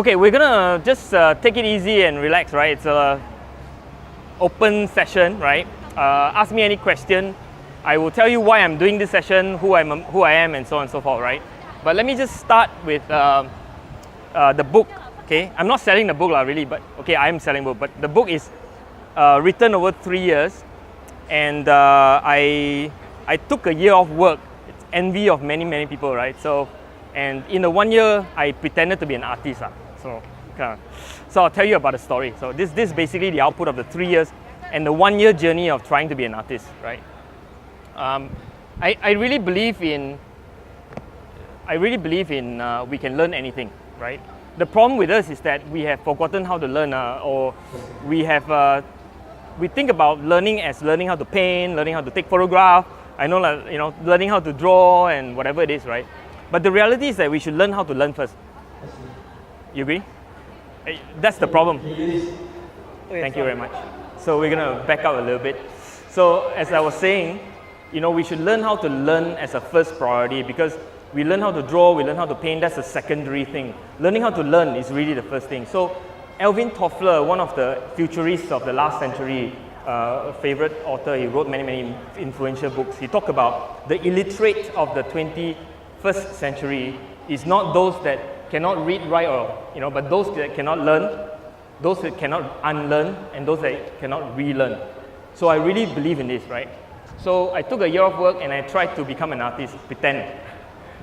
Okay, we're gonna just take it easy and relax, right? It's a open session, right? Ask me any question. I will tell you why I'm doing this session, who I am, and so on and so forth, right? But let me just start with the book. Okay, I'm not selling the book, really, but okay, I am selling the book. But the book is written over 3 years, and I took a year off work. It's envy of many people, right? So, and in the 1 year, I pretended to be an artist. So I'll tell you about the story. So this is basically the output of the 3 years and the 1 year journey of trying to be an artist, right? I really believe in we can learn anything, right? The problem with us is that we have forgotten how to learn, or we think about learning as learning how to paint, learning how to take photograph. I know, learning how to draw and whatever it is, right? But the reality is that we should learn how to learn first. You agree? That's the problem. Thank you very much. So we're gonna back up a little bit. So as I was saying, we should learn how to learn as a first priority, because we learn how to draw, we learn how to paint, that's a secondary thing. Learning how to learn is really the first thing. So Alvin Toffler, one of the futurists of the last century, a favorite author, he wrote many influential books. He talked about the illiterate of the 21st century is not those that cannot read, write, or but those that cannot learn, those that cannot unlearn, and those that cannot relearn. So I really believe in this, right? So I took a year off work and I tried to become an artist, pretend.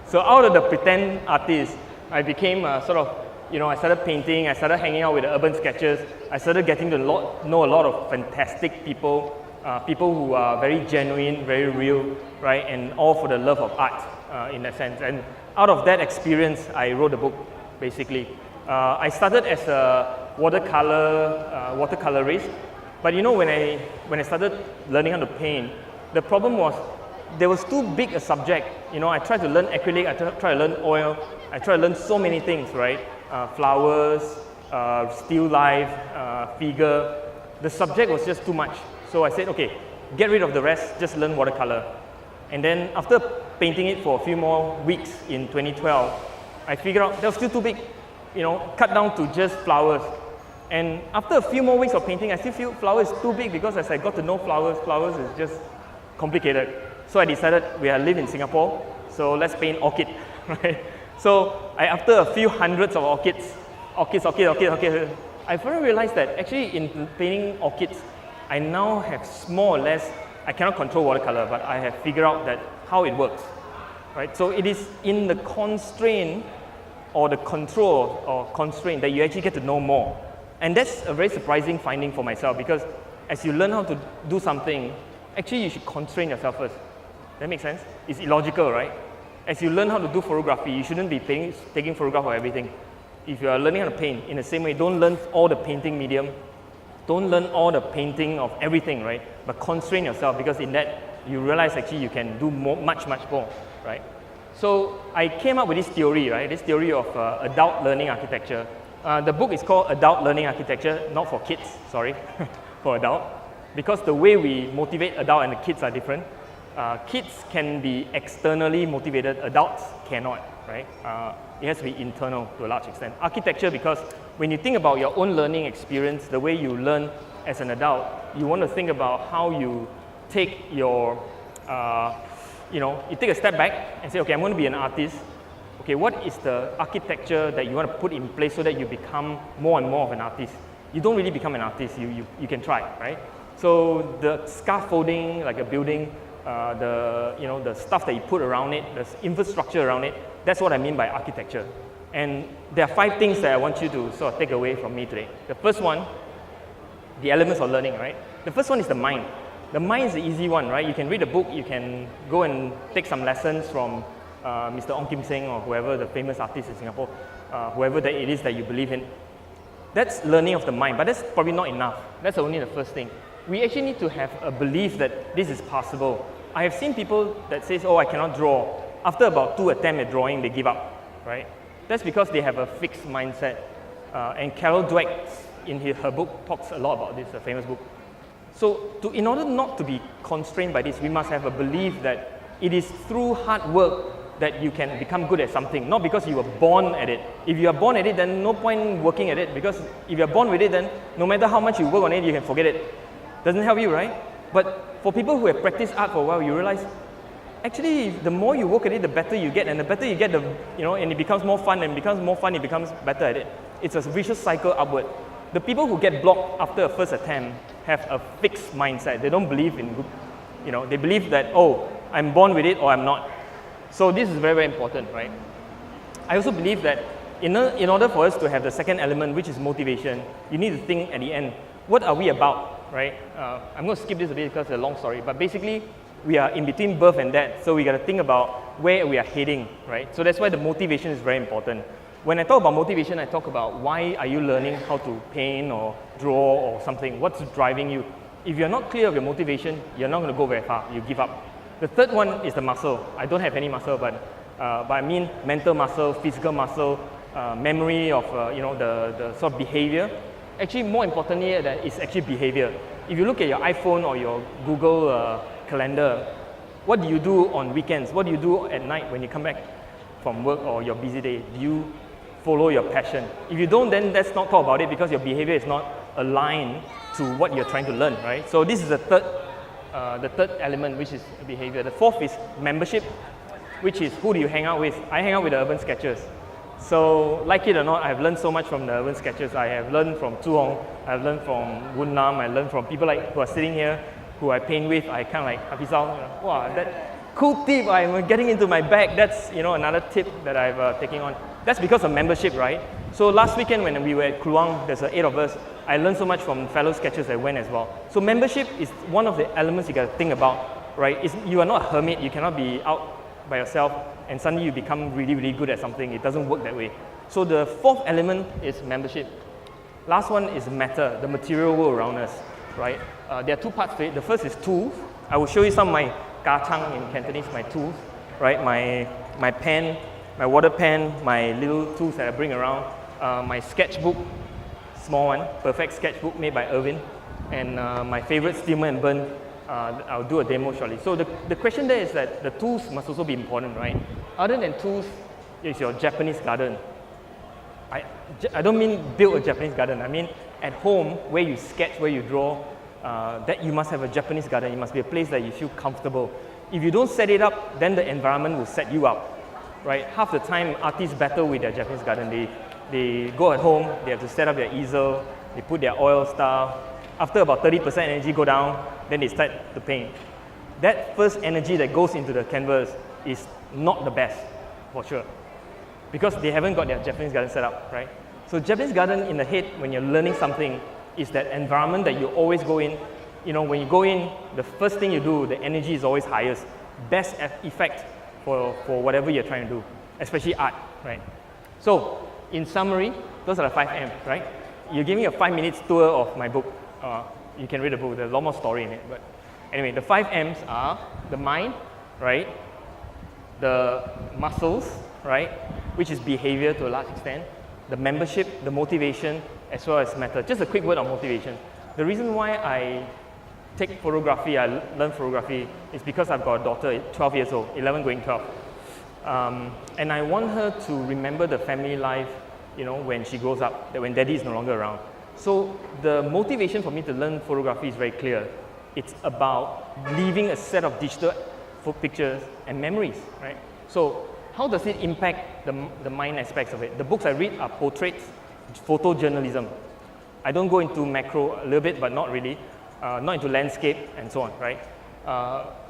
So out of the pretend artist, I became I started painting, I started hanging out with the urban sketchers, I started getting to know a lot of fantastic people, people who are very genuine, very real, right? And all for the love of art, in that sense. And out of that experience, I wrote a book, basically. I started as a watercolorist, but when I started learning how to paint, the problem was there was too big a subject. I tried to learn acrylic, I tried to learn oil, I tried to learn so many things, right? Flowers, still life, figure. The subject was just too much. So I said, okay, get rid of the rest, just learn watercolor. And then after painting it for a few more weeks in 2012, I figured out that was still too big. Cut down to just flowers. And after a few more weeks of painting, I still feel flowers is too big, because as I got to know flowers is just complicated. So I decided we live in Singapore, so let's paint orchid, right? So after a few hundreds of orchids, I finally realized that actually in painting orchids, I now have more or less, I cannot control watercolor, but I have figured out that how it works, right? So it is in the constraint or the control or constraint that you actually get to know more. And that's a very surprising finding for myself, because as you learn how to do something, actually you should constrain yourself first. That makes sense? It's illogical, right? As you learn how to do photography, you shouldn't be taking photograph of everything. If you are learning how to paint, in the same way, don't learn all the painting medium, don't learn all the painting of everything, right? But constrain yourself, because in that, you realize actually you can do much more, right? So I came up with this theory, right? This theory of adult learning architecture. The book is called Adult Learning Architecture, not for kids, sorry, for adult. Because the way we motivate adult and the kids are different. Kids can be externally motivated, adults cannot, right? It has to be internal to a large extent. Architecture, because when you think about your own learning experience, the way you learn as an adult, you want to think about how you take your, you take a step back and say, okay, I'm going to be an artist. Okay, what is the architecture that you want to put in place so that you become more and more of an artist? You don't really become an artist, you can try, right? So the scaffolding, like a building, the stuff that you put around it, the infrastructure around it, that's what I mean by architecture. And there are 5 things that I want you to sort of take away from me today. The first one, the elements of learning, right? The first one is the mind. The mind is the easy one, right? You can read a book, you can go and take some lessons from Mr. Ong Kim Seng or whoever, the famous artist in Singapore, whoever that it is that you believe in. That's learning of the mind, but that's probably not enough. That's only the first thing. We actually need to have a belief that this is possible. I have seen people that says, oh, I cannot draw. After about 2 attempts at drawing, they give up, right? That's because they have a fixed mindset. And Carol Dweck, in her book, talks a lot about this, a famous book. So in order not to be constrained by this, we must have a belief that it is through hard work that you can become good at something, not because you were born at it. If you are born at it, then no point working at it, because if you're born with it, then no matter how much you work on it, you can forget it. Doesn't help you, right? But for people who have practiced art for a while, you realize, actually, the more you work at it, the better you get, and the better you get, and it becomes more fun, and becomes more fun, it becomes better at it. It's a vicious cycle upward. The people who get blocked after a first attempt have a fixed mindset. They don't believe in, they believe that, oh, I'm born with it or I'm not. So this is very, very important, right? I also believe that in order for us to have the second element, which is motivation, you need to think at the end, what are we about, right? I'm going to skip this a bit because it's a long story, but basically, we are in between birth and death, so we got to think about where we are heading, right? So that's why the motivation is very important. When I talk about motivation, I talk about why are you learning how to paint or draw or something, what's driving you. If you're not clear of your motivation, you're not going to go very far, you give up. The third one is the muscle. I don't have any muscle, but I mean mental muscle, physical muscle, memory of the sort of behavior. Actually, more importantly, that is actually behavior. If you look at your iPhone or your Google calendar, what do you do on weekends? What do you do at night when you come back from work or your busy day? Do you follow your passion? If you don't, then let's not talk about it, because your behavior is not aligned to what you're trying to learn, right? So this is the third element, which is behavior. The fourth is membership, which is who do you hang out with? I hang out with the urban sketchers. So like it or not, I've learned so much from the urban sketchers. I have learned from Zhu Hong, I've learned from Woon Nam, I learned from people who are sitting here, who I paint with. I kind of like, Hafizal, wow, that cool tip, I'm getting into my bag. That's another tip that I've taken on. That's because of membership, right? So last weekend when we were at Kluang, there's 8 of us, I learned so much from fellow sketchers that went as well. So membership is one of the elements you got to think about, right? You are not a hermit, you cannot be out by yourself and suddenly you become really, really good at something. It doesn't work that way. So the fourth element is membership. Last one is matter, the material world around us, right? There are 2 parts to it. The first is tools. I will show you some of my kachang in Cantonese, my tools, right? My pen, my water pen, my little tools that I bring around, my sketchbook, small one, perfect sketchbook made by Irvin, and my favorite Steamer and Burn. I'll do a demo shortly. So the question there is that the tools must also be important, right? Other than tools, is your Japanese garden. I don't mean build a Japanese garden. I mean at home, where you sketch, where you draw, that you must have a Japanese garden. It must be a place that you feel comfortable. If you don't set it up, then the environment will set you up, right? Half the time, artists battle with their Japanese garden. They go at home, they have to set up their easel, they put their oil stuff. After about 30% energy go down, then they start to paint. That first energy that goes into the canvas is not the best, for sure, because they haven't got their Japanese garden set up, right? So Japanese garden in the head, when you're learning something, is that environment that you always go in. When you go in, the first thing you do, the energy is always highest. Best effect for whatever you're trying to do, especially art, right? So, in summary, those are the 5 M's, right? You give me a 5 minutes tour of my book. You can read the book, there's a lot more story in it. But anyway, the 5 M's are the mind, right? The muscles, right? Which is behavior to a large extent. The membership, the motivation, as well as matter. Just a quick word on motivation. The reason why I take photography, I learn photography, is because I've got a daughter, 12 years old, 11 going 12. And I want her to remember the family life, when she grows up, that when daddy is no longer around. So the motivation for me to learn photography is very clear. It's about leaving a set of digital pictures and memories, right? So how does it impact the mind aspects of it? The books I read are portraits, photojournalism. I don't go into macro a little bit, but not really. Not into landscape and so on, right?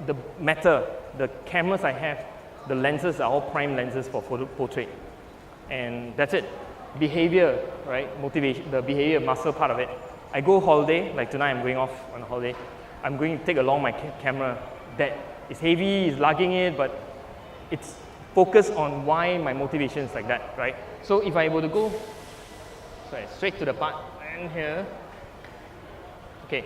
The matter, the cameras I have, the lenses are all prime lenses for photo portrait. And that's it. Behavior, right? Motivation, the behavior muscle part of it. I go holiday, like tonight I'm going off on a holiday. I'm going to take along my camera that is heavy, is lugging it, but it's focused on why my motivation is like that, right? So if I were to go straight to the part, and here, okay.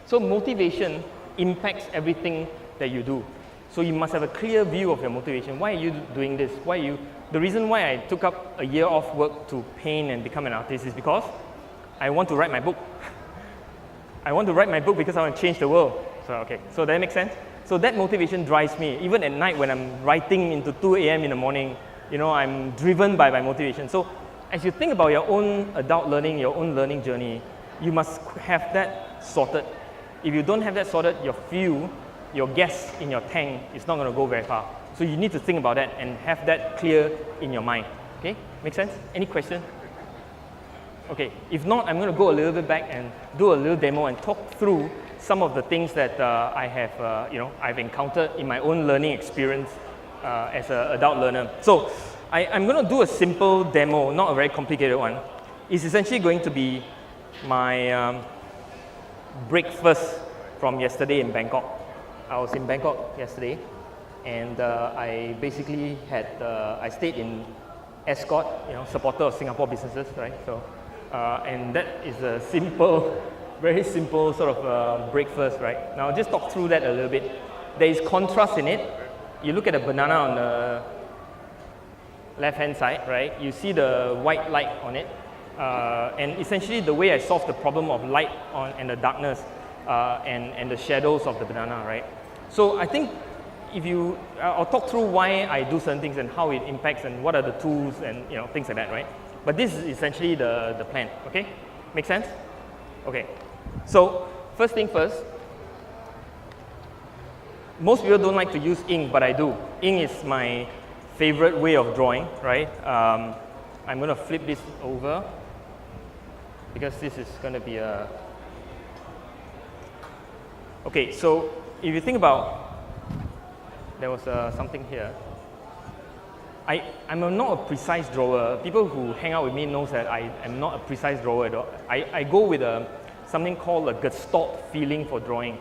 So motivation impacts everything that you do. So you must have a clear view of your motivation. Why are you doing this? The reason why I took up a year off work to paint and become an artist is because I want to write my book. I want to write my book because I want to change the world. So, okay, so that makes sense? So that motivation drives me. Even at night when I'm writing into 2 a.m. in the morning, you know, I'm driven by my motivation. So as you think about your own adult learning, your own learning journey, you must have that sorted. If you don't have that sorted, your fuel, your gas in your tank is not going to go very far. So you need to think about that and have that clear in your mind. Okay, make sense? Any question? Okay, if not, I'm going to go a little bit back and do a little demo and talk through some of the things that I have, I've encountered in my own learning experience as an adult learner. So I'm going to do a simple demo, not a very complicated one. It's essentially going to be my breakfast from yesterday in Bangkok. I was in Bangkok yesterday, and I basically had, I stayed in Escort, supporter of Singapore businesses, right? So, and that is a simple, very simple sort of breakfast, right? Now I'll just talk through that a little bit. There is contrast in it. You look at the banana on the left-hand side, right? You see the white light on it. And essentially the way I solved the problem of light and the darkness and the shadows of the banana, right? So I think I'll talk through why I do certain things and how it impacts and what are the tools and things like that, right? But this is essentially the plan, okay? Make sense? Okay. So first thing first, most people don't like to use ink, but I do. Ink is my favorite way of drawing, right? I'm going to flip this over because this is going to be a... Okay, so if you think about, there was something here. I'm not a precise drawer. People who hang out with me knows that I am not a precise drawer at all. I go with something called a Gestalt feeling for drawing.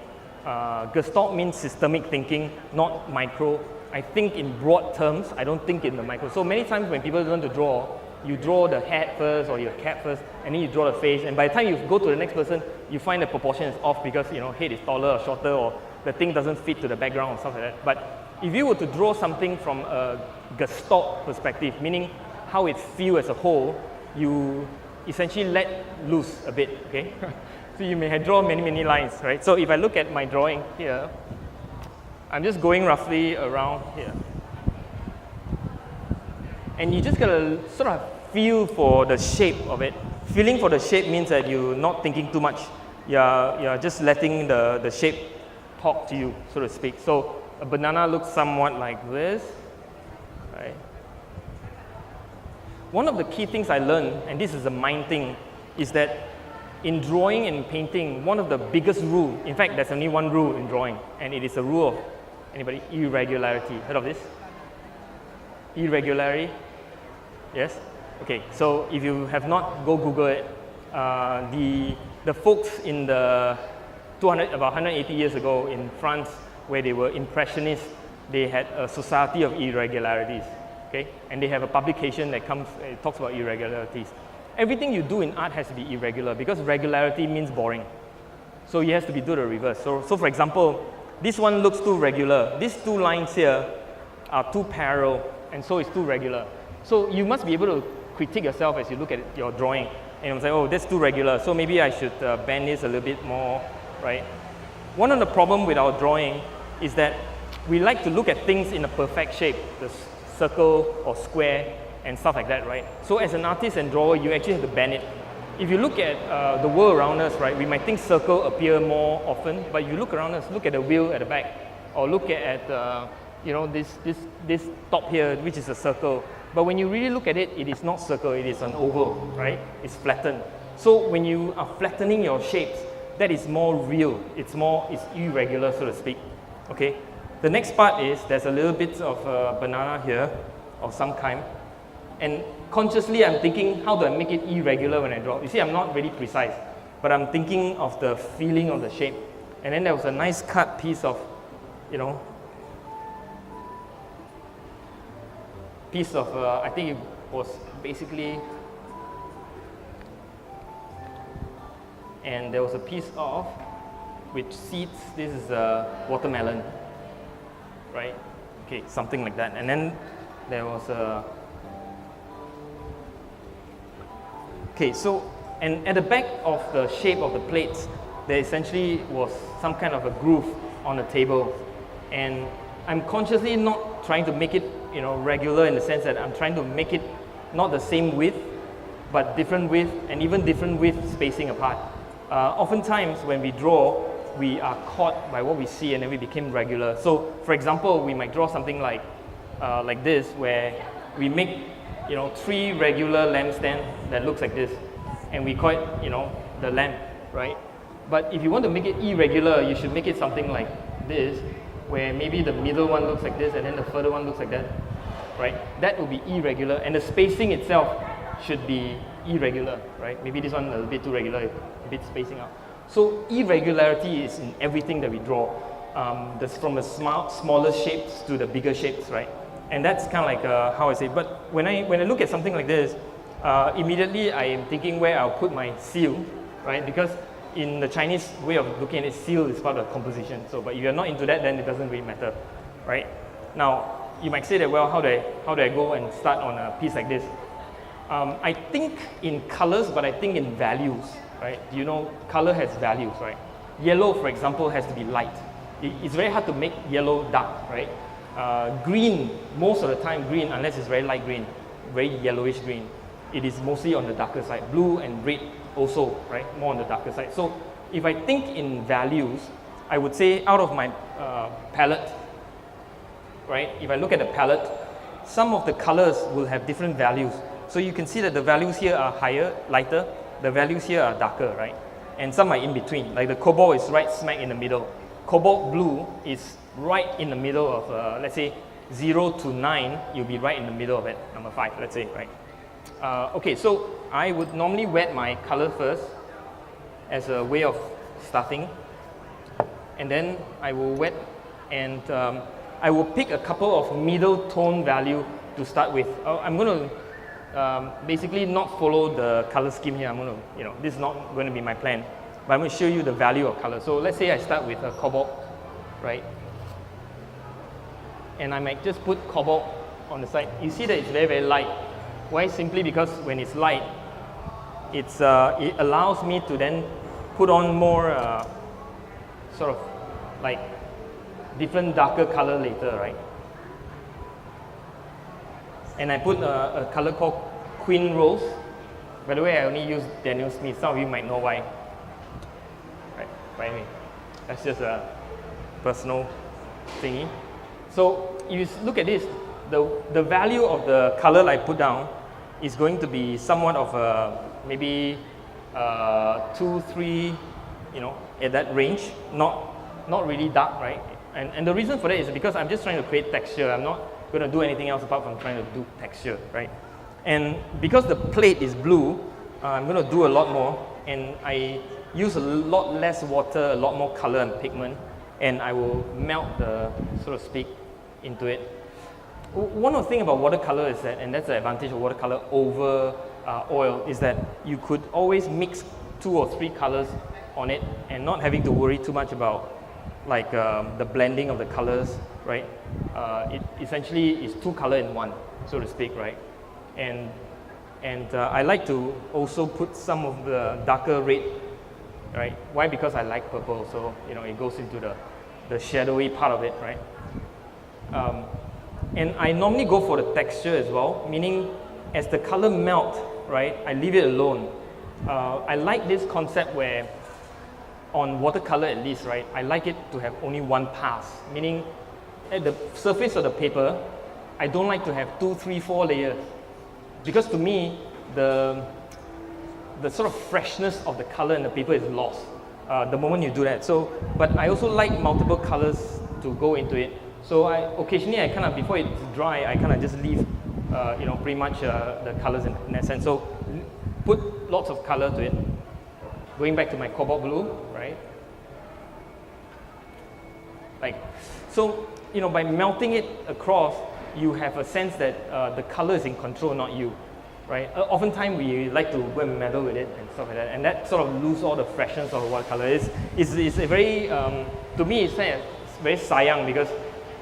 Gestalt means systemic thinking, not micro. I think in broad terms, I don't think in the micro. So many times when people learn to draw, you draw the head first or your cap first, and then you draw the face, and by the time you go to the next person, you find the proportion is off because head is taller or shorter, or the thing doesn't fit to the background or stuff like that. But if you were to draw something from a Gestalt perspective, meaning how it feels as a whole, you essentially let loose a bit, okay? So you may have drawn many lines, right? So if I look at my drawing here, I'm just going roughly around here. And you just gotta sort of feel for the shape of it. Feeling for the shape means that you're not thinking too much. You're just letting the shape talk to you, so to speak. So a banana looks somewhat like this, right? One of the key things I learned, and this is a mind thing, is that in drawing and painting, one of the biggest rules, in fact, there's only one rule in drawing, and it is a rule of, anybody, irregularity. Heard of this? Irregularity? Yes? Okay, so if you have not, go Google it. The folks in the about 180 years ago in France, where they were impressionists, they had a society of irregularities, okay? And they have a publication that talks about irregularities. Everything you do in art has to be irregular because regularity means boring. So it has to be do the reverse. So for example, this one looks too regular. These two lines here are too parallel, and so it's too regular. So you must be able to critique yourself as you look at your drawing and say, oh, that's too regular, so maybe I should bend this a little bit more, right? One of the problems with our drawing is that we like to look at things in a perfect shape, the circle or square and stuff like that, right? So as an artist and drawer, you actually have to bend it. If you look at the world around us, right, we might think circle appear more often, but you look around us, look at the wheel at the back, or look at this top here, which is a circle. But when you really look at it, it is not circle, it is an oval, right? It's flattened. So when you are flattening your shapes, that is more real. It's irregular, so to speak. Okay. The next part is there's a little bit of banana here of some kind, and consciously I'm thinking, how do I make it irregular when I draw? You see, I'm not really precise, but I'm thinking of the feeling of the shape. And then there was a nice cut piece of, I think it was basically, and there was a piece of, with seeds, this is a watermelon, right? Okay, something like that. And then there was a, okay, so, and at the back of the shape of the plates, there essentially was some kind of a groove on the table. And I'm consciously not trying to make it, regular in the sense that I'm trying to make it not the same width, but different width and even different width spacing apart. Oftentimes when we draw, we are caught by what we see and then we become regular. So for example, we might draw something like this, where we make 3 regular lampstands that looks like this, and we call it the lamp, right? But if you want to make it irregular, you should make it something like this, where maybe the middle one looks like this and then the further one looks like that, right? That will be irregular, and the spacing itself should be irregular, right? Maybe this one a bit too regular, a bit spacing out. So irregularity is in everything that we draw, from the smaller shapes to the bigger shapes, right? And that's kind of like how I say. But when I look at something like this, immediately I am thinking where I'll put my seal, right? Because in the Chinese way of looking at it, seal is part of composition. So, but if you're not into that, then it doesn't really matter, right? Now, you might say that, well, how do I go and start on a piece like this? I think in colors, but I think in values, right? Color has values, right? Yellow, for example, has to be light. It's very hard to make yellow dark, right? Green, most of the time green, unless it's very light green, very yellowish green, it is mostly on the darker side. Blue and red also, right? More on the darker side. So if I think in values, I would say out of my palette, right? If I look at the palette, some of the colors will have different values. So you can see that the values here are higher, lighter. The values here are darker, right? And some are in between. Like the cobalt is right smack in the middle. Cobalt blue is right in the middle of, let's say, 0 to 9. You'll be right in the middle of it, number 5, let's say, right? Okay, so I would normally wet my color first as a way of starting. And then I will wet, and I will pick a couple of middle tone value to start with. I'm going to basically not follow the color scheme here. I'm going to, this is not going to be my plan, but I'm going to show you the value of color. So let's say I start with a cobalt, right? And I might just put cobalt on the side. You see that it's very, very light. Why? Simply because when it's light, it allows me to then put on more sort of like different darker color later, right? And I put a color called Queen Rose. By the way, I only use Daniel Smith. Some of you might know why. Right, but anyway, that's just a personal thingy. So if you look at this, the value of the color I put down is going to be somewhat of maybe 2, 3, at that range. Not really dark, right? And the reason for that is because I'm just trying to create texture. I'm not going to do anything else apart from trying to do texture, right? And because the plate is blue, I'm going to do a lot more, and I use a lot less water, a lot more color and pigment, and I will melt so to speak, into it. One of the things about watercolor is that, and that's the advantage of watercolor over oil, is that you could always mix 2 or 3 colors on it and not having to worry too much about like the blending of the colors, right? It essentially is 2 color in 1, so to speak, right? And I like to also put some of the darker red, right? Why? Because I like purple, so it goes into the shadowy part of it, right? And I normally go for the texture as well, meaning as the color melt, right, I leave it alone. I like this concept where, on watercolor at least, right, I like it to have only 1 pass, meaning at the surface of the paper, I don't like to have 2, 3, 4 layers, because to me, the sort of freshness of the color in the paper is lost the moment you do that. So, but I also like multiple colors to go into it. So occasionally I kind of, before it's dry, I kind of just leave, pretty much the colors in that sense. So put lots of color to it. Going back to my cobalt blue, right? Like, so, by melting it across, you have a sense that the color is in control, not you, right? Oftentimes we like to go and meddle with it and stuff like that, and that sort of lose all the freshness of watercolor. It's a very, to me, it's very sayang, because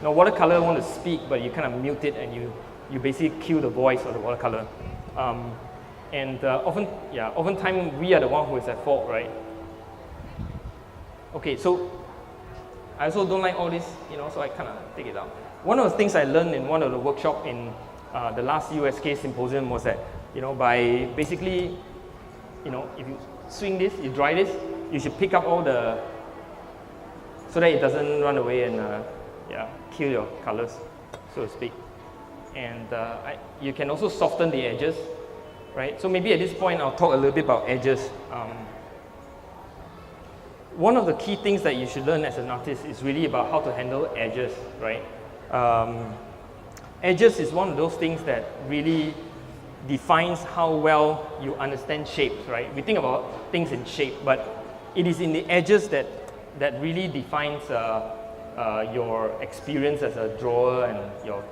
watercolor want to speak, but you kind of mute it and you basically kill the voice of the watercolor. Oftentimes we are the one who is at fault, right? Okay, so I also don't like all this, so I kind of take it out. One of the things I learned in one of the workshop in the last USK symposium was that, by basically, if you swing this, you dry this, you should pick up all the, so that it doesn't run away and kill your colors, so to speak. And you can also soften the edges, right? So maybe at this point I'll talk a little bit about edges. One of the key things that you should learn as an artist is really about how to handle edges, right? Edges is one of those things that really defines how well you understand shapes, right? We think about things in shape, but it is in the edges that really defines your experience as a drawer and your,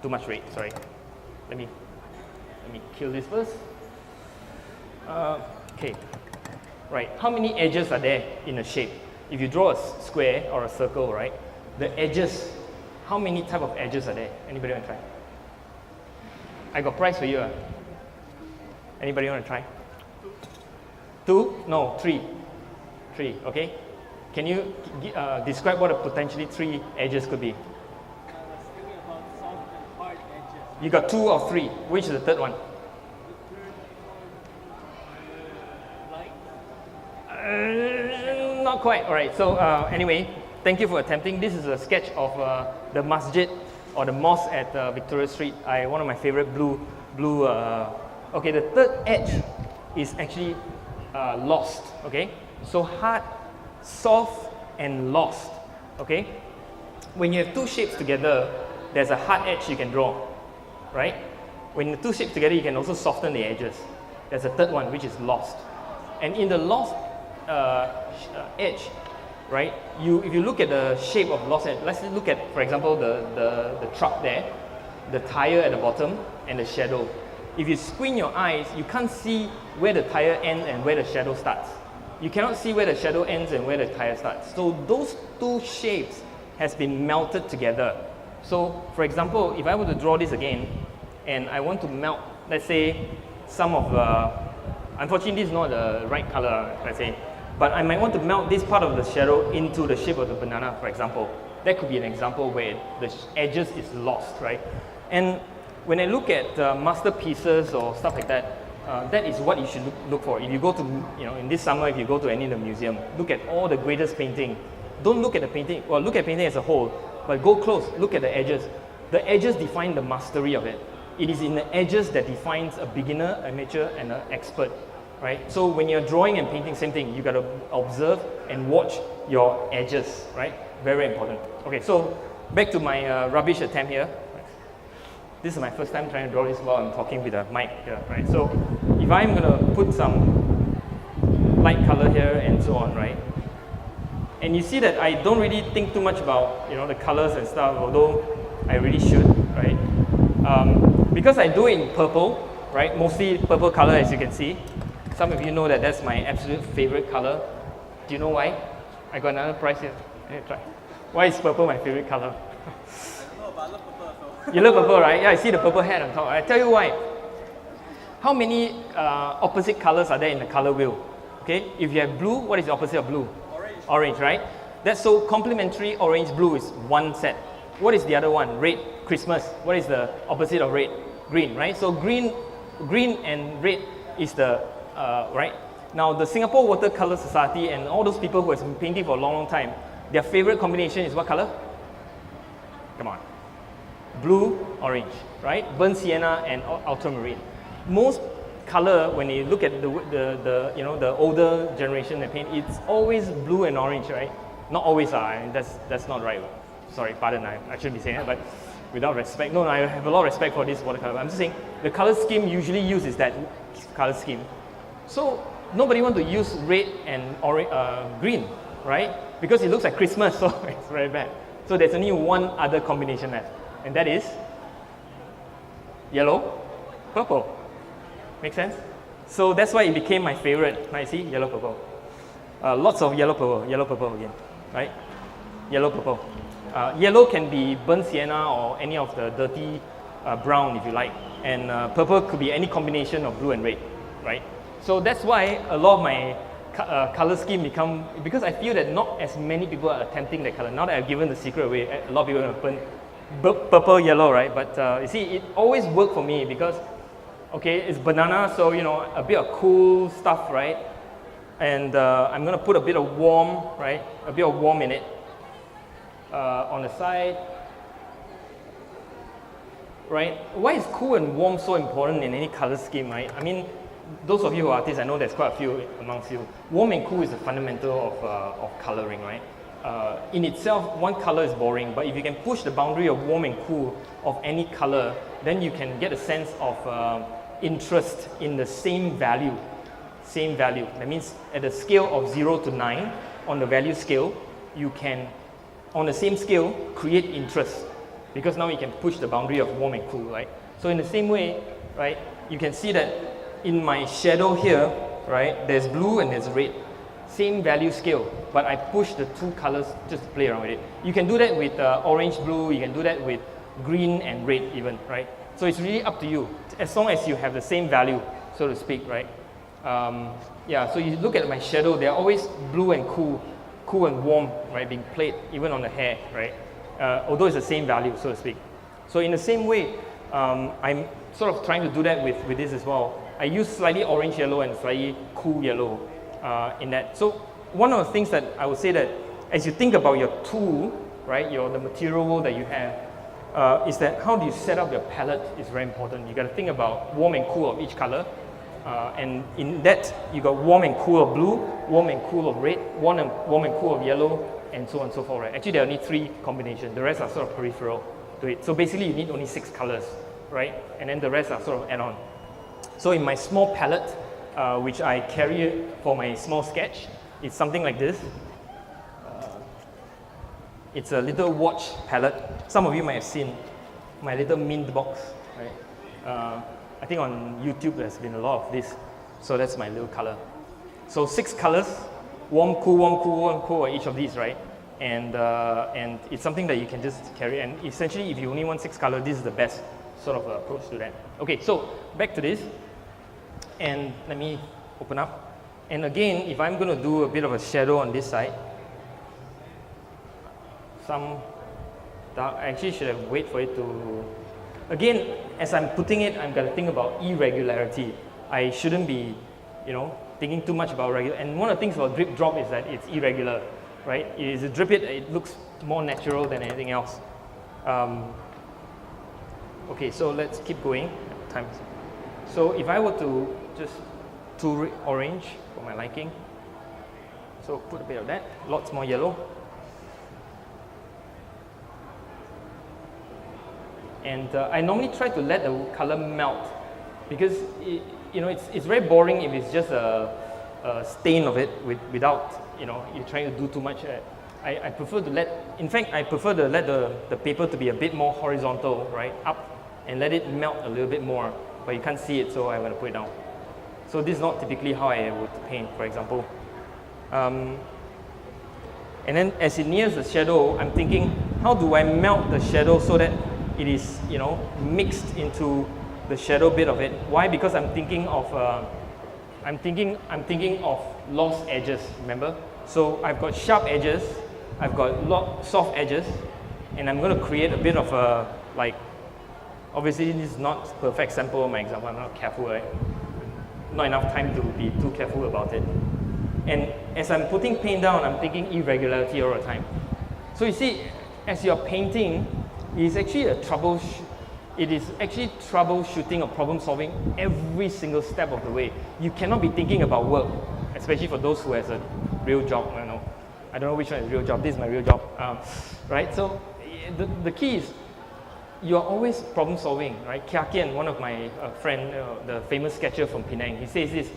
too much rate, sorry. Let me kill this first. Okay, right, how many edges are there in a shape? If you draw a square or a circle, right, the edges, how many type of edges are there? Anybody want to try? I got prize for you. Anybody want to try? Two? No, three. Three, okay. Can you describe what a potentially three edges could be? You got two or three. Which is the third one? Not quite. All right. So anyway, thank you for attempting. This is a sketch of the masjid or the mosque at Victoria Street. One of my favorite blue. Okay, the third edge is actually lost. Okay, so hard, soft, and lost. Okay, when you have two shapes together, there's a hard edge you can draw, right? When the two shapes together, you can also soften the edges. There's a third one, which is lost. And in the lost edge, right? If you look at the shape of lost edge, let's look at, for example, the truck there, the tire at the bottom, and the shadow. If you squint your eyes, you can't see where the tire ends and where the shadow starts. You cannot see where the shadow ends and where the tire starts. So those two shapes has been melted together. So, for example, if I were to draw this again, and I want to melt, let's say, some of the, unfortunately this is not the right color, let's say, but I might want to melt this part of the shadow into the shape of the banana, for example. That could be an example where the edges is lost, right? And when I look at masterpieces or stuff like that, that is what you should look for. If you go to, in this summer, if you go to any of the museum, look at all the greatest painting. Don't look at the painting, well, look at painting as a whole, but go close, look at the edges. The edges define the mastery of it. It is in the edges that defines a beginner, amateur, and an expert, right? So when you're drawing and painting, same thing. You got to observe and watch your edges, right? Very, very important. Okay, so back to my rubbish attempt here. This is my first time trying to draw this while I'm talking with a mic here, right? So if I'm going to put some light color here and so on, right? And you see that I don't really think too much about, the colors and stuff, although I really should, right? Because I do it in purple, right? Mostly purple color, as you can see. Some of you know that that's my absolute favorite color. Do you know why? I got another prize here. Let me try. Why is purple my favorite color? You love purple, right? Yeah, I see the purple hat on top. I tell you why. How many opposite colors are there in the color wheel? Okay, if you have blue, what is the opposite of blue? Orange. Orange, right? That's so complementary. Orange, blue is one set. What is the other one? Red, Christmas. What is the opposite of red? Green, right? So green and red is the right. Now the Singapore Watercolor Society and all those people who have been painting for a long, long time, their favorite combination is what color? Come on. Blue, orange, right? Burnt sienna and ultramarine. Most color, when you look at the older generation that paint, it's always blue and orange, right? Not always, that's not right. Sorry, pardon, I shouldn't be saying that, but without respect. No, I have a lot of respect for this watercolor. I'm just saying the color scheme usually used is that color scheme. So nobody want to use red and green, right? Because it looks like Christmas, so it's very bad. So there's only one other combination left, and that is yellow, purple. Make sense? So that's why it became my favorite. Right? See, yellow, purple. Lots of yellow, purple again, right? Yellow, purple. Yellow can be burnt sienna or any of the dirty brown if you like, and purple could be any combination of blue and red, right? So that's why a lot of my color scheme become, because I feel that not as many people are attempting that color. Now that I've given the secret away, a lot of people have burn purple, yellow, right? But you see, it always worked for me because, okay, it's banana, so you know, a bit of cool stuff, right? And I'm gonna put a bit of warm, right? A bit of warm in it on the side, right? Why is cool and warm so important in any color scheme, right? I mean, those of you who are artists, I know there's quite a few amongst you. Warm and cool is the fundamental of coloring, right? In itself, one color is boring, but if you can push the boundary of warm and cool of any color, then you can get a sense of interest in the same value. Same value. That means at a scale of 0 to 9, on the value scale, you can, on the same scale, create interest. Because now you can push the boundary of warm and cool, right? So in the same way, right, you can see that in my shadow here, right, there's blue and there's red. Same value scale, but I push the two colors just to play around with it. You can do that with orange, blue, you can do that with green and red even, right? So it's really up to you, as long as you have the same value, so to speak, right? Yeah, so you look at my shadow, they're always blue and cool and warm, right, being played even on the hair, right? Although it's the same value, so to speak. So in the same way, I'm sort of trying to do that with this as well. I use slightly orange yellow and slightly cool yellow in that. So one of the things that I would say that as you think about your tool, right, the material that you have, is that how do you set up your palette is very important. You got to think about warm and cool of each color. And in that, you got warm and cool of blue, warm and cool of red, warm and cool of yellow, and so on and so forth, right? Actually, there are only 3 combinations. The rest are sort of peripheral to it. So basically, you need only 6 colors, right? And then the rest are sort of add-on. So in my small palette, which I carry for my small sketch, it's something like this. It's a little watch palette. Some of you might have seen my little mint box, right? I think on YouTube there's been a lot of this. So that's my little color. So 6 colors, warm, cool, warm, cool, warm, cool, each of these, right? And it's something that you can just carry. And essentially, if you only want 6 colors, this is the best sort of approach to that. Okay, so back to this. And let me open up. And again, if I'm going to do a bit of a shadow on this side, some dark, I actually should have waited for it to. Again, as I'm putting it, I'm going to think about irregularity. I shouldn't be, thinking too much about regular. And one of the things about drip drop is that it's irregular, right? Is a drip it looks more natural than anything else. Okay, so let's keep going. Time. So if I were to just too orange for my liking, so put a bit of that, lots more yellow. And I normally try to let the color melt because it's very boring if it's just a stain of it without you're trying to do too much. I prefer to let the paper to be a bit more horizontal, right, up, and let it melt a little bit more. But you can't see it, so I'm going to put it down. So this is not typically how I would paint, for example. And then as it nears the shadow, I'm thinking, how do I melt the shadow so that it is, mixed into the shadow bit of it? Why? Because I'm thinking of lost edges. Remember? So I've got sharp edges, I've got soft edges, and I'm going to create a bit of a Obviously, this is not a perfect sample of my example. I'm not careful, right? Not enough time to be too careful about it. And as I'm putting paint down, I'm thinking irregularity all the time. So you see, as you're painting, it is actually troubleshooting or problem solving every single step of the way. You cannot be thinking about work, especially for those who has a real job. I don't know which one is real job. This is my real job, right? So the key is you are always problem solving, right? Kia Kian, one of my friend, the famous sketcher from Penang, he says this: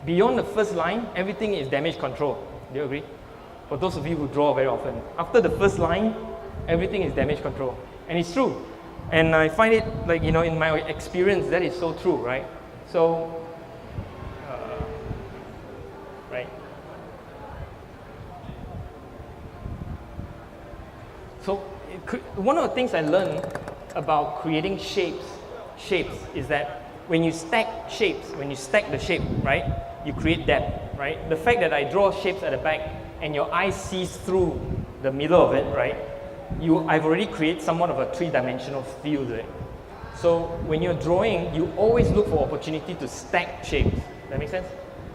beyond the first line, everything is damage control. Do you agree? For those of you who draw very often, after the first line, everything is damage control. And it's true. And I find it in my experience, that is so true, right? So, right. So, one of the things I learned about creating shapes is that when you stack the shape, right, you create depth, right? The fact that I draw shapes at the back and your eye sees through the middle of it, right? I've already created somewhat of a three-dimensional feel to it. So when you're drawing, you always look for opportunity to stack shapes. That make sense?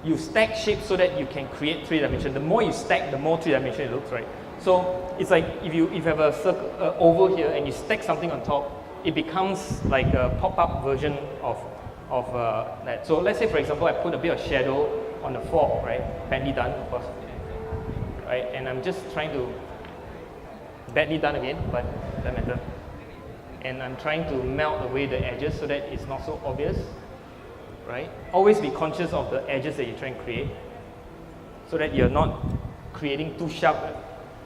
You stack shapes so that you can create three dimension. The more you stack, the more three-dimensional it looks, right? So it's like if you have a circle, oval here, and you stack something on top, it becomes like a pop-up version of that. So let's say, for example, I put a bit of shadow on the fork, right? Badly done, of course, right? And I'm just trying to badly done again, but doesn't matter. And I'm trying to melt away the edges so that it's not so obvious, right? Always be conscious of the edges that you're trying to create so that you're not creating too sharp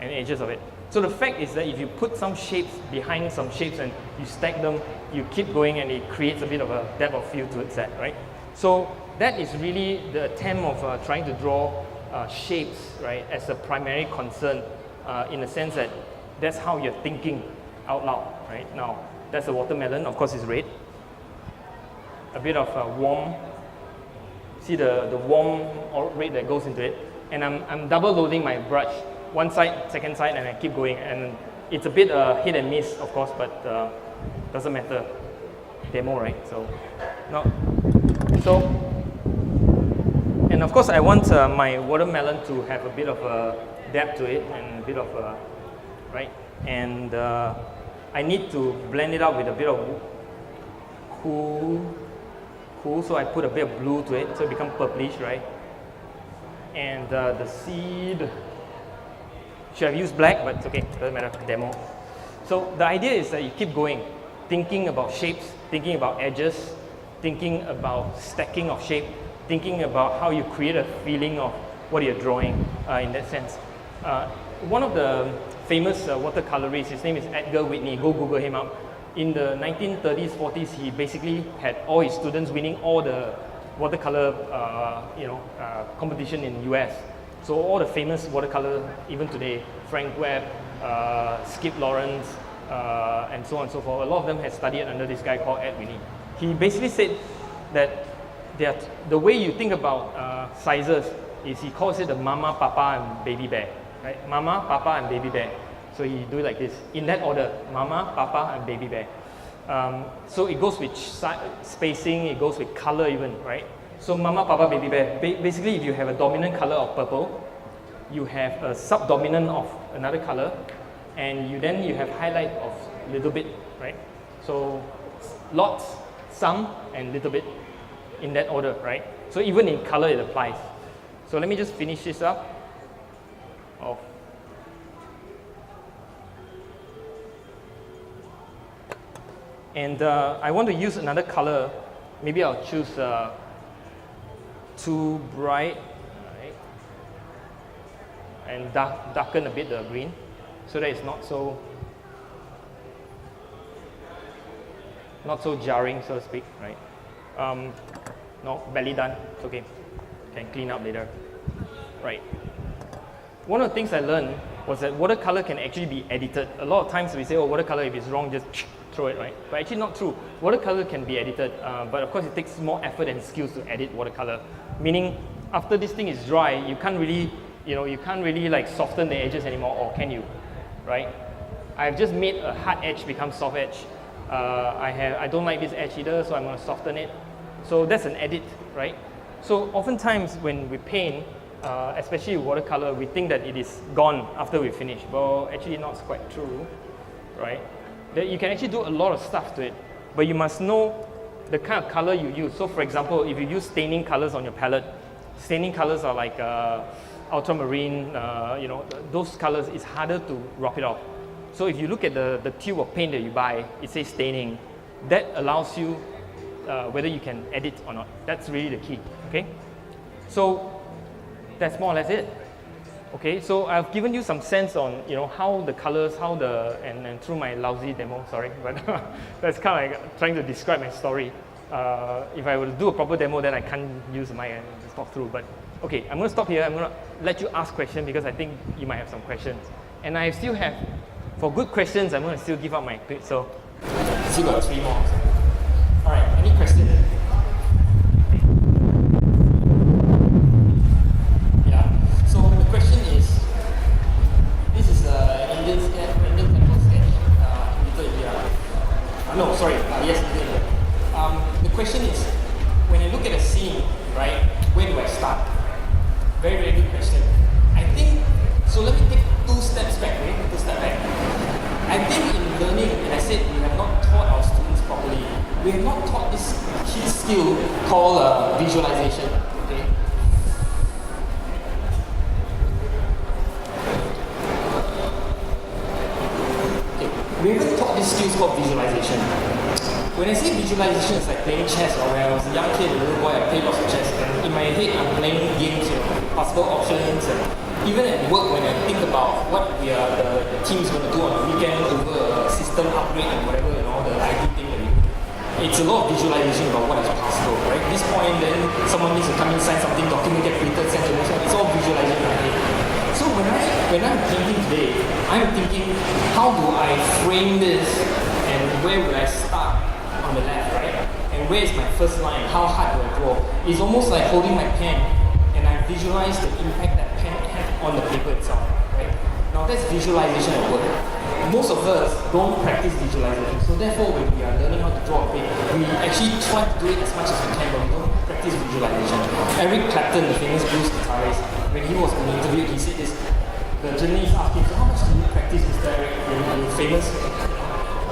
an edges of it. So the fact is that if you put some shapes behind some shapes and you stack them, you keep going and it creates a bit of a depth of field to it set, right? So that is really the attempt of trying to draw shapes, right, as a primary concern in the sense that that's how you're thinking out loud, right? Now, that's a watermelon, of course it's red. A bit of warm, see the warm red that goes into it. And I'm double loading my brush, one side, second side, and I keep going. And it's a bit hit and miss, of course, but doesn't matter. Demo, right? So, no. So, and of course I want my watermelon to have a bit of a depth to it and a bit of right? And I need to blend it out with a bit of cool, so I put a bit of blue to it, so it becomes purplish, right? And the seed, should have used black, but it's okay, doesn't matter, demo. So the idea is that you keep going, thinking about shapes, thinking about edges, thinking about stacking of shape, thinking about how you create a feeling of what you're drawing in that sense. One of the famous watercolorist, his name is Edgar Whitney, go Google him up. In the 1930s, 40s, he basically had all his students winning all the watercolor competition in US. So all the famous watercolor, even today, Frank Webb, Skip Lawrence, and so on and so forth, a lot of them had studied under this guy called Ed Whitney. He basically said that the way you think about sizes is he calls it the mama, papa, and baby bear. Right? Mama, papa, and baby bear. So you do it like this, in that order, mama, papa, and baby bear. So it goes with spacing, it goes with color even, right? So mama, papa, baby bear. Basically, if you have a dominant color of purple, you have a subdominant of another color, and then you have highlight of little bit, right? So lots, some, and little bit in that order, right? So even in color, it applies. So let me just finish this up. And I want to use another color. Maybe I'll choose too bright, right? And darken a bit the green so that it's not so jarring, so to speak, right? No, barely done. It's okay. Can clean up later, right? One of the things I learned was that watercolor can actually be edited. A lot of times we say, oh, watercolor, if it's wrong, just throw it, right? But actually not true. Watercolor can be edited, but of course it takes more effort and skills to edit watercolor. Meaning, after this thing is dry, you can't really like soften the edges anymore, or can you, right? I've just made a hard edge become soft edge. I don't like this edge either, so I'm going to soften it. So that's an edit, right? So oftentimes when we paint, especially watercolor, we think that it is gone after we finish. Well, actually not quite true, right? That you can actually do a lot of stuff to it, but you must know the kind of color you use. So for example, if you use staining colors on your palette, staining colors are like ultramarine, those colors, it's harder to rub it off. So if you look at the tube of paint that you buy, it says staining. That allows you whether you can edit or not. That's really the key, okay? So that's more or less it. Okay, so I've given you some sense on how the colors, and through my lousy demo, sorry, but that's kind of like trying to describe my story. If I were to do a proper demo, then I can't use my and just talk through. But okay, I'm going to stop here. I'm going to let you ask questions because I think you might have some questions. And I still have, for good questions, I'm going to still give up my clip. So still got 3 more. All right, any questions? No, sorry. Yes, you did. The question is, when I look at a scene, right, where do I start? Very, very good question. I think, so let me take two steps back, right? Two steps back. I think in learning, and I said we have not taught our students properly, we have not taught this key skill called visualization, okay? We haven't taught these skills called visualization. When I say visualization, it's like playing chess, or when I was a young kid, a little boy, I played lots of chess. And in my head, I'm playing games, possible options, and even at work, when I think about what the team's going to do on the weekend over a system upgrade and whatever, the IT thing, it's a lot of visualization about what is possible, right? At this point, then someone needs to come in, sign something, document, get printed, send to the it's all visualization, right? So when I'm thinking today, I'm thinking, how do I frame this, and where will I start on the left, right? And where is my first line? How hard do I draw? It's almost like holding my pen, and I visualize the impact that pen has on the paper itself, right? Now that's visualization at work. Most of us don't practice visualization, so therefore when we are learning how to draw a paper, we actually try to do it as much as we can, but we don't practice visualization. Eric Clapton, the famous blues guitarist, when he was being interviewed, he said this. The journalist asked him, so how much do you practice this Eric? You're famous.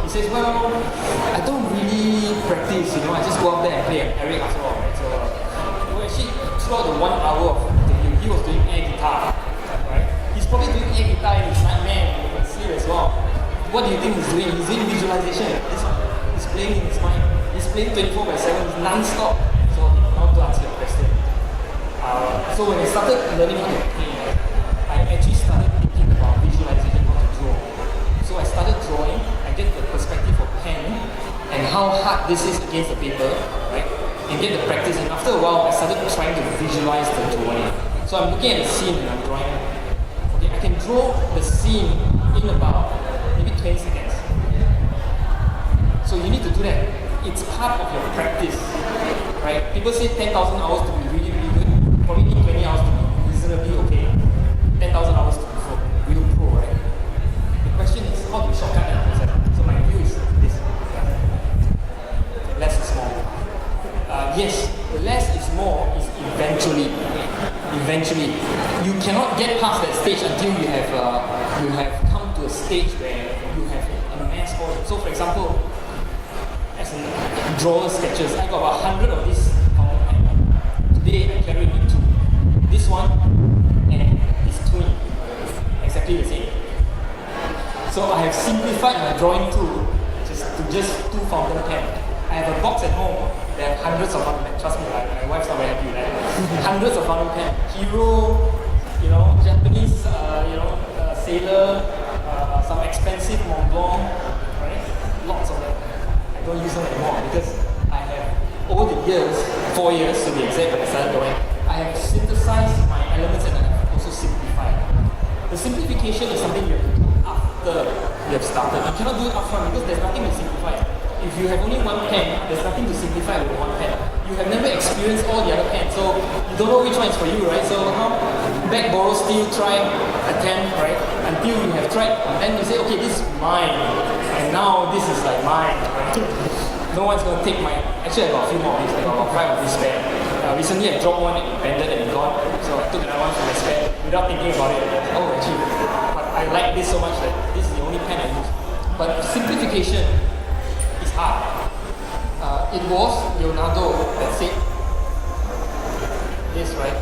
He says, well, I don't really practice, I just go out there and play Eric after all, right? So, actually, throughout the 1 hour of interview, he was doing air guitar, right? He's probably doing air guitar in his nightmare, in his sleep as well. What do you think he's doing? He's doing visualization. He's playing in his mind. He's playing 24/7, he's non-stop. So, now to answer your question. So when I started learning how to paint, I actually started thinking about visualization, how to draw. So I started drawing, I get the perspective of pen and how hard this is against the paper, right? And get the practice. And after a while, I started trying to visualize the drawing. So I'm looking at the scene and I'm drawing. Okay, I can draw the scene in about maybe 20 seconds. So you need to do that. It's part of your practice, right? People say 10,000 hours to be really, really good. Probably need 20 hours to be reasonably okay. 10,000 hours to be real pro, right? The question is, how do we shortcut that process? So my view is this. Less is more. Yes, the less is more is eventually. Eventually. You cannot get past that stage until you have come to a stage where you have amassed all. So for example, as a drawer sketches, I got about 100 of these. Today I carry it in two. This one and this twin. Exactly the same. So I have simplified my drawing tool to just two fountain pens. I have a box at home that have hundreds of fountain pens. Trust me, my wife's not very happy with that. Hundreds of fountain pens. Hero, Japanese, sailor, some expensive Mont Blanc, right? Lots of them. I don't use them anymore because I have, over the years, 4 years to be exact when I started drawing, I have synthesized my elements and I have also simplified. The simplification is something you have to do after you have started. You cannot do it upfront because there's nothing to simplify. If you have only one pen, there's nothing to simplify with one pen. You have never experienced all the other pens, so you don't know which one is for you, right? So beg, borrow, steal, try, attempt, right? Until you have tried, and then you say, okay, this is mine, and now this is like mine, right? No one's going to take my. Actually, I got a few more of these. I got about 5 of these spare. Recently, I dropped one and it bended and it gone, so I took another one from my spare without thinking about it. Oh, actually, but I like this so much that this is the only pen I use. But simplification is hard. It was Leonardo that said this, right?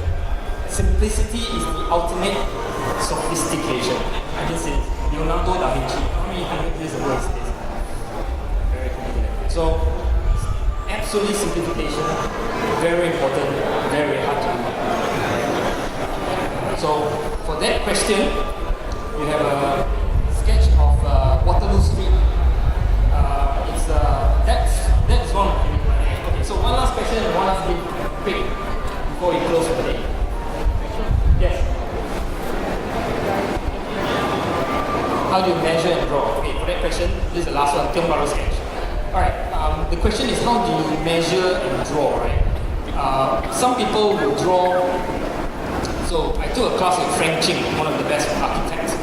Simplicity is the ultimate sophistication. I just said Leonardo da Vinci. How many hundred years ago is this? Very complicated. So, absolute simplification, very important, very hard to do. So, for that question, you have a sketch of Waterloo Street. That's one of them. Okay, so one last question and one last big before we close for the day. Yes. How do you measure and draw? Okay, for that question, this is the last one, Tiong Bahru sketch. Alright, the question is how do you measure and draw, right? Some people will draw. So I took a class with Frank Ching, one of the best architects,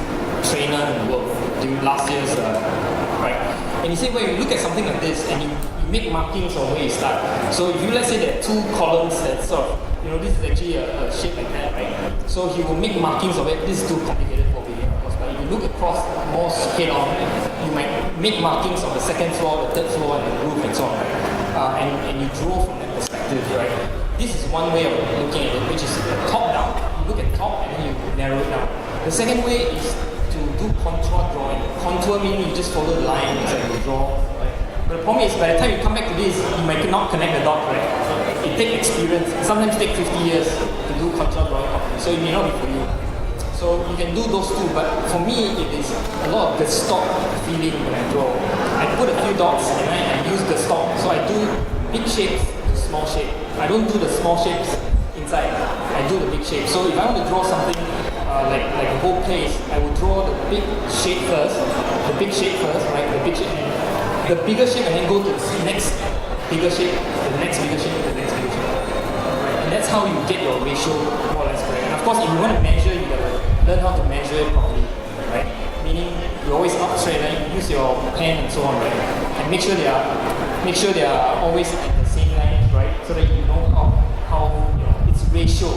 trainer in the world. during last year's, right? And you say, when you look at something like this and you make markings on where you start. So if you, let's say there are two columns that sort of, this is actually a shape like that, right? So he will make markings of it. This is too complicated for video, of course, but if you look across more head on, you might make markings on the second floor, the third floor, and the roof and so on, right? And you draw from that perspective, right? This is one way of looking at it, which is top down. You look at top and then you narrow it down. The second way is to do contour drawing. Contour meaning you just follow the lines and you draw. Right? But the problem is, by the time you come back to this, you might not connect the dot, right? It takes experience. It sometimes takes 50 years to do contour drawing properly, so it may not be for you. So you can do those two, but for me, it is a lot of the stock feeling when I draw. I put a few dots and I use the stock. So I do big shapes to small shape. I don't do the small shapes inside. I do the big shape. So if I want to draw something like a whole place, I would draw the big shape first, right? The big shape, the bigger shape, and then go to the next bigger shape, the next bigger shape, the next bigger shape. Right? And that's how you get your ratio more or less correct. And of course, if you want to measure, you gotta learn how to measure it properly, right? Meaning you always up straight, right? You use your pen and so on, right? And make sure they are always at the same length, right? So that you know how it's ratio.